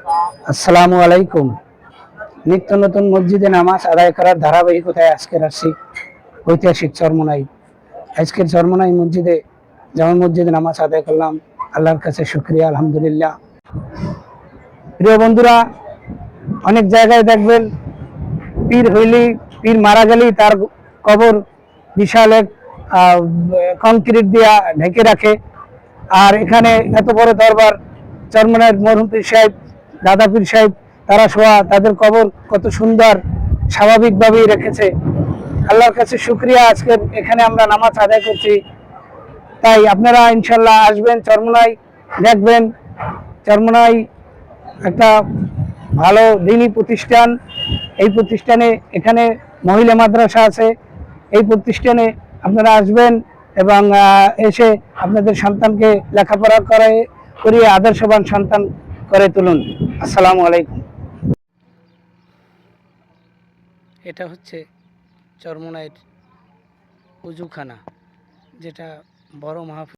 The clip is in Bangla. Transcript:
আসসালামু আলাইকুম। নিত্য নতুন মসজিদে নামাজ আদায় করার ধারাবাহিকতায় আজকের আসছি ঐতিহাসিক চরমোনাই। আজকের চরমোনাই মসজিদে জামে মসজিদে নামাজ আদায় করলাম। আল্লাহর কাছে শুকরিয়া, আলহামদুলিল্লাহ। প্রিয় বন্ধুরা, অনেক জায়গায় দেখবেন পীর হইলেই, পীর মারা গেলেই তার কবর বিশাল এক কংক্রিট দিয়া ঢেকে রাখে। আর এখানে এত বড় দরবার, চরমোনাইয়ের মরহুম পীর সাহেব, দাদা পীর সাহেব, তারা শোয়া, তাদের কবর কত সুন্দর স্বাভাবিকভাবেই রেখেছে। আল্লাহর কাছে শুকরিয়া, আজকের এখানে আমরা নামাজ আদায় করছি। তাই আপনারা ইনশাল্লাহ আসবেন চরমোনাই, দেখবেন চরমোনাই একটা ভালো দিনই প্রতিষ্ঠান। এই প্রতিষ্ঠানে এখানে মহিলা মাদ্রাসা আছে। এই প্রতিষ্ঠানে আপনারা আসবেন এবং এসে আপনাদের সন্তানকে লেখাপড়া করিয়ে আদর্শবান সন্তান করে তুলুন। আসসালামু আলাইকুম। এটা হচ্ছে চরমোনাইয়ের উজুখানা, যেটা বড় মাহফিল